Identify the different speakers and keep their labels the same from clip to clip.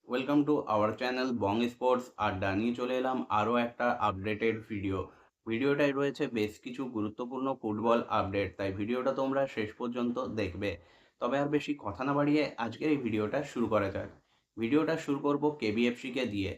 Speaker 1: Welcome to our channel Bong sports আড্ডা। নিয়ে চলে এলাম আরও একটা আপডেটেড ভিডিওটায় রয়েছে বেশ কিছু গুরুত্বপূর্ণ ফুটবল আপডেট, তাই ভিডিওটা তোমরা শেষ পর্যন্ত দেখবে। তবে আর বেশি কথা না বাড়িয়ে আজকের এই ভিডিওটা শুরু করা যাক। ভিডিওটা শুরু করব কেবিএফসিকে দিয়ে।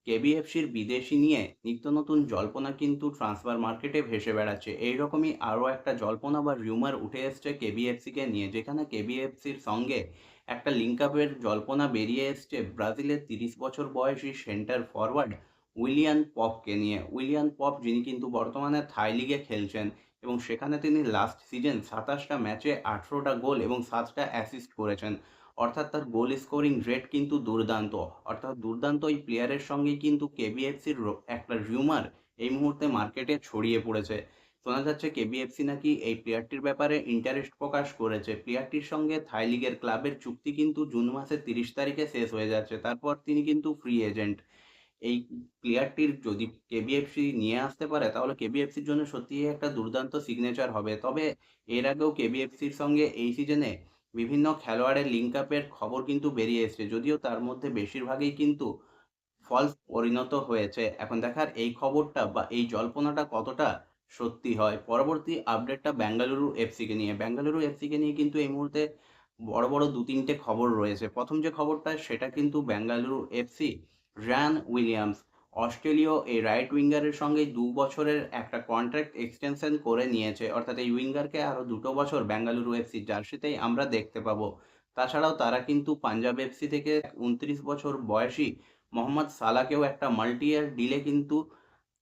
Speaker 1: কেবিএফসির বিদেশি নিয়ে নিত্য নতুন জল্পনা কিন্তু ট্রান্সফার মার্কেটে ভেসে বেড়াচ্ছে। এইরকমই আরও একটা জল্পনা বা রিউমার উঠে এসছে কেবিএফসিকে নিয়ে, যেখানে কেবিএফসির সঙ্গে একটা লিঙ্ক আপের জল্পনা বেরিয়ে এসছে ব্রাজিলের 30 বছর বয়সী সেন্টার ফরওয়ার্ড উইলিয়ান পপকে নিয়ে। উইলিয়ান পপ, যিনি কিন্তু বর্তমানে থাই লিগে খেলছেন এবং সেখানে তিনি লাস্ট সিজন 27টা ম্যাচে 18টা গোল এবং 7টা অ্যাসিস্ট করেছেন। অর্থাৎ তার গোল স্কোরিং রেট কিন্তু দুর্দান্ত। অর্থাৎ দুর্দান্ত এই প্লেয়ারের সঙ্গেই কিন্তু কেবিএফসির একটা রিউমার এই মুহূর্তে মার্কেটে ছড়িয়ে পড়েছে। শোনা যাচ্ছে কেবিএফসি নাকি এই প্লেয়ারটির ব্যাপারে ইন্টারেস্ট প্রকাশ করেছে। প্লেয়ারটির সঙ্গে থাই লিগের ক্লাবের চুক্তি কিন্তু জুন মাসের 30 তারিখে শেষ হয়ে যাচ্ছে, তারপর তিনি কিন্তু ফ্রি এজেন্ট। এই প্লেয়ারটির যদি কেবিএফসি নিয়ে আসতে পারে তাহলে কেবিএফসির জন্য সত্যিই একটা দুর্দান্ত সিগনেচার হবে। তবে এর আগেও কেবিএফসির সঙ্গে এই সিজনে বিভিন্ন খেলোয়াড়ের লিঙ্ক আপের খবর কিন্তু বেরিয়ে এসছে, যদিও তার মধ্যে বেশিরভাগই কিন্তু ফলস পরিণত হয়েছে। এখন দেখার এই খবরটা বা এই জল্পনাটা কতটা সত্যি হয়। পরবর্তী আপডেটটা বেঙ্গালুরু এফসিকে নিয়ে। বেঙ্গালুরু এফসিকে নিয়ে কিন্তু এই মুহূর্তে বড় বড় 2-3টে খবর রয়েছে। প্রথম যে খবরটা সেটা কিন্তু বেঙ্গালুরু এফসি র্যান উইলিয়ামস, অস্ট্রেলীয় এই রাইট উইঙ্গারের সঙ্গে 2 বছরের একটা কন্ট্রাক্ট এক্সটেনশন করে নিয়েছে। অর্থাৎ এই উইঙ্গারকে আরও 2 বছর বেঙ্গালুরু এফসি জার্সিতেই আমরা দেখতে পাবো। তাছাড়াও তারা কিন্তু পাঞ্জাব এফসি থেকে 29 বছর বয়সী মোহাম্মদ সালাকেও একটা মাল্টি ইয়ার ডিলে কিন্তু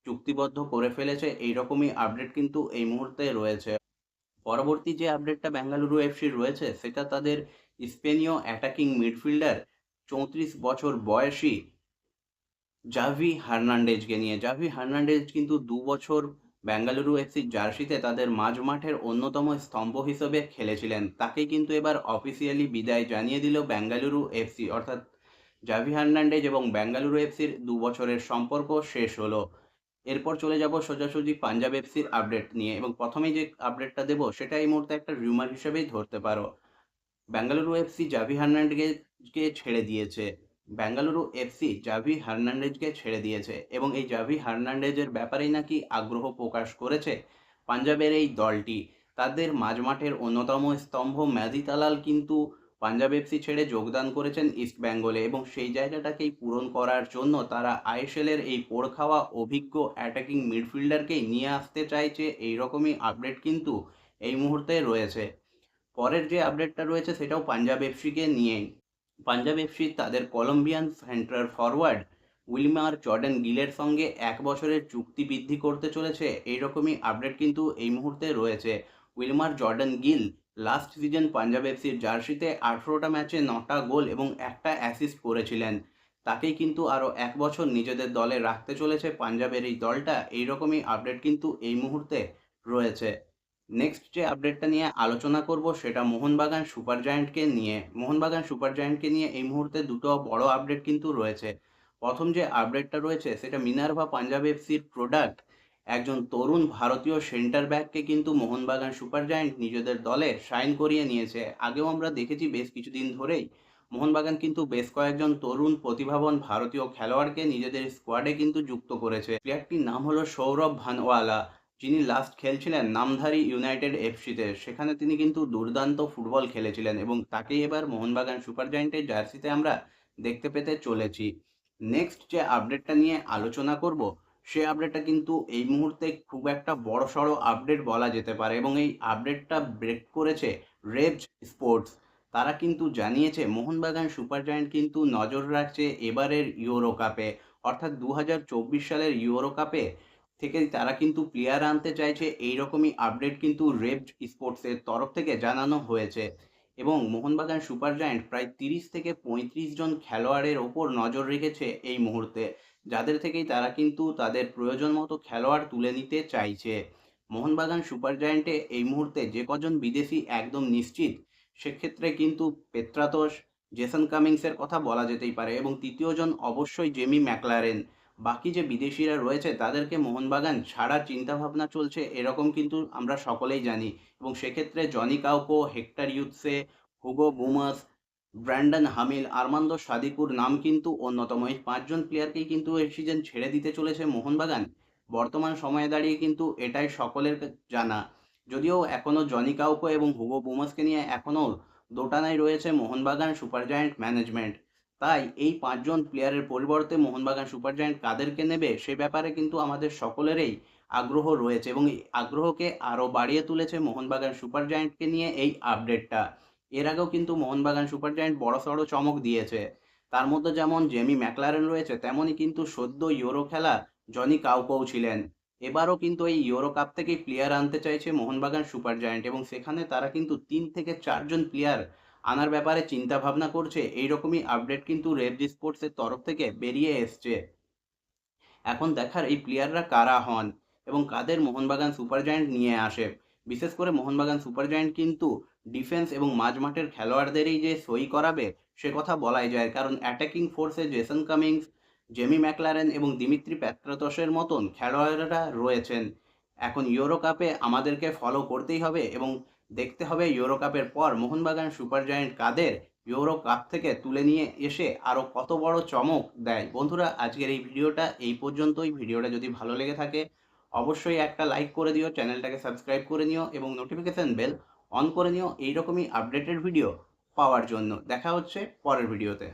Speaker 1: চুক্তিবদ্ধ করে ফেলেছে। এইরকমই আপডেট কিন্তু এই মুহূর্তে রয়েছে। পরবর্তী যে আপডেটটা বেঙ্গালুরু এফসির রয়েছে সেটা তাদের স্পেনীয় অ্যাটাকিং মিডফিল্ডার 34 বছর বয়সী জাভি হার্নান্ডেজকে নিয়ে। জাভি হার্নান্ডেজ কিন্তু 2 বছর বেঙ্গালুরু এফসির জার্সিতে তাদের মাঝ মাঠের অন্যতম স্তম্ভ হিসেবে খেলেছিলেন। তাকে কিন্তু এবার অফিসিয়ালি বিদায় জানিয়ে দিল বেঙ্গালুরু এফসি। অর্থাৎ জাভি হার্নান্ডেজ এবং বেঙ্গালুরু এফসির 2 বছরের সম্পর্ক শেষ হলো। এরপর চলে যাব সোজাসুজি পাঞ্জাব এফসির আপডেট নিয়ে, এবং প্রথমেই যে আপডেটটা দেবো সেটা এই মুহূর্তে একটা রিউমার হিসেবেই ধরতে পারো। বেঙ্গালুরু এফসি জাভি হার্নান্ডেজকে ছেড়ে দিয়েছে। বেঙ্গালুরু এফসি জাভি হার্নান্ডেজকে ছেড়ে দিয়েছে এবং এই জাভি হার্নান্ডেজের ব্যাপারেই নাকি আগ্রহ প্রকাশ করেছে পাঞ্জাবের এই দলটি। তাদের মাঝমাঠের অন্যতম স্তম্ভ ম্যাজি তালাল কিন্তু পাঞ্জাব এফসি ছেড়ে যোগদান করেছেন ইস্ট বেঙ্গলে, এবং সেই জায়গাটাকেই পূরণ করার জন্য তারা আইএসএলের এই পোড় খাওয়া অভিজ্ঞ অ্যাটাকিং মিডফিল্ডারকেই নিয়ে আসতে চাইছে। এইরকমই আপডেট কিন্তু এই মুহূর্তে রয়েছে। পরের যে আপডেটটা রয়েছে সেটাও পাঞ্জাব এফসিকে নিয়েই। পাঞ্জাব এফসি তাদের Colombian centre forward Wilmar Jordan গিলের সঙ্গে 1 বছরের চুক্তি বৃদ্ধি করতে চলেছে, এইরকমই আপডেট কিন্তু এই মুহূর্তে রয়েছে। Wilmar Jordan Gil last season Punjab এফসির জার্সিতে 18টা ম্যাচে 9টা গোল এবং একটা অ্যাসিস্ট করেছিলেন। তাকেই কিন্তু আরও 1 বছর নিজেদের দলে রাখতে চলেছে পাঞ্জাবের এই দলটা। এইরকমই আপডেট কিন্তু এই মুহূর্তে রয়েছে। নেক্সট যে আপডেটটা নিয়ে আলোচনা করব সেটা মোহনবাগান সুপার জায়ান্টকে নিয়ে। মোহনবাগান সুপার জায়ান্টকে নিয়ে এই মুহূর্তে দুটো বড় আপডেট কিন্তু রয়েছে। প্রথম যে আপডেটটা রয়েছে সেটা মিনার্ভা পাঞ্জাব এফসির প্রোডাক্ট একজন তরুণ ভারতীয় সেন্টার ব্যাককে কিন্তু মোহনবাগান সুপার জায়ান্ট নিজেদের দলে সাইন করিয়ে নিয়েছে। আগেও আমরা দেখেছি বেশ কিছুদিন ধরেই মোহনবাগান কিন্তু বেশ কয়েকজন তরুণ প্রতিভাবান ভারতীয় খেলোয়াড়কে নিজেদের স্কোয়াডে কিন্তু যুক্ত করেছে। প্লেয়ারটির নাম হলো সৌরভ ভানওয়ালা, যিনি লাস্ট খেলছিলেন নামধারী ইউনাইটেড এফসিতে। সেখানে তিনি কিন্তু দুর্দান্ত ফুটবল খেলেছিলেন এবং তাকেই এবার মোহনবাগান সুপার জায়ান্টের জার্সিতে আমরা দেখতে পেতে চলেছি। নেক্সট যে আপডেটটা নিয়ে আলোচনা করব সে আপডেটটা কিন্তু এই মুহূর্তে খুব একটা বড়সড় আপডেট বলা যেতে পারে, এবং এই আপডেটটা ব্রেক করেছে রেভজ স্পোর্টস। তারা কিন্তু জানিয়েছে মোহনবাগান সুপার জায়ান্ট কিন্তু নজর রাখছে এবারের ইউরো কাপে। অর্থাৎ 2024 সালের ইউরো কাপে থেকে তারা কিন্তু প্লেয়ার আনতে চাইছে। এইরকমই আপডেট কিন্তু রেভজ স্পোর্টসের তরফ থেকে জানানো হয়েছে, এবং মোহনবাগান সুপার জায়ান্ট প্রায় 30 থেকে 35 জন খেলোয়াড়ের ওপর নজর রেখেছে এই মুহূর্তে, যাদের থেকেই তারা কিন্তু তাদের প্রয়োজন মতো খেলোয়াড় তুলে নিতে চাইছে। মোহনবাগান সুপার জায়ান্টে এই মুহূর্তে যে কজন বিদেশি একদম নিশ্চিত, সেক্ষেত্রে কিন্তু পেত্রাতোস, জেসন কামিংসের কথা বলা যেতেই পারে, এবং তৃতীয়জন অবশ্যই জেমি ম্যাকলারেন। বাকি যে বিদেশিরা রয়েছে তাদেরকে মোহনবাগান ছাড়ার চিন্তাভাবনা চলছে এরকম কিন্তু আমরা সকলেই জানি, এবং সেক্ষেত্রে জনি কাউকো, হেক্টর ইউতসে, Hugo Boumous, Brandon Hamill, Armando সাদিকুর নাম কিন্তু অন্যতম। এই ৫ জন প্লেয়ারকেই কিন্তু এই সিজন ছেড়ে দিতে চলেছে মোহনবাগান। বর্তমান সময়ে দাঁড়িয়ে কিন্তু এটাই সকলের জানা। যদিও এখনো জনি কাউকো এবং হুগো বুমাসকে নিয়ে এখনো দোটানায় রয়েছে মোহনবাগান সুপার জায়ান্ট ম্যানেজমেন্ট। তাই এই ৫ জন প্লেয়ারের পরিবর্তে মোহনবাগান সুপার জায়ান্ট কাদেরকে নেবে সে ব্যাপারে কিন্তু আমাদের সকলেরই আগ্রহ রয়েছে, এবং এই আগ্রহকে আরও বাড়িয়ে তুলেছে মোহনবাগান সুপার জায়ান্টকে নিয়ে এই আপডেটটা। এর আগেও কিন্তু মোহনবাগান সুপার জায়ান্ট বড়সড় চমক দিয়েছে। তার মধ্যে যেমন জেমি ম্যাকলারেন রয়েছে, তেমনই কিন্তু সদ্য ইউরো খেলা জনি কাউকোও ছিলেন। এবারও কিন্তু এই ইউরো কাপ থেকেই প্লেয়ার আনতে চাইছে মোহনবাগান সুপার জায়ান্ট, এবং সেখানে তারা কিন্তু ৩ থেকে ৪ জন প্লেয়ার আনার ব্যাপারে চিন্তা ভাবনা করছে। এইরকমই আপডেট কিন্তু রেড স্পোর্টসের তরফ থেকে বেরিয়ে এসছে। এখন দেখার এই প্লেয়াররা কারা হন এবং কাদের মোহনবাগান সুপার জায়ান্ট নিয়ে আসে। বিশেষ করে মোহনবাগান সুপার জায়ান্ট কিন্তু ডিফেন্স এবং মাঝমাঠের খেলোয়াড়দেরই যে সই করাবে সে কথা বলাই যায়, কারণ অ্যাটাকিং ফোর্সে জেসন কামিংস, জেমি ম্যাকলারেন এবং দিমিত্রি প্যাট্রাতসের মতন খেলোয়াড়রা রয়েছেন। এখন ইউরো কাপে আমাদেরকে ফলো করতেই হবে এবং দেখতে হবে ইউরো কাপের পর মোহনবাগান সুপার জায়ান্ট কাদের ইউরো কাপ থেকে তুলে নিয়ে এসে আরও কত বড় চমক দেয়। বন্ধুরা, আজকের এই ভিডিওটা এই পর্যন্তই। ভিডিওটা যদি ভালো লেগে থাকে অবশ্যই একটা লাইক করে দিও, চ্যানেলটাকে সাবস্ক্রাইব করে নিও এবং নোটিফিকেশান বেল অন করে নিও এইরকমই আপডেটেড ভিডিও পাওয়ার জন্য। দেখা হচ্ছে পরের ভিডিওতে।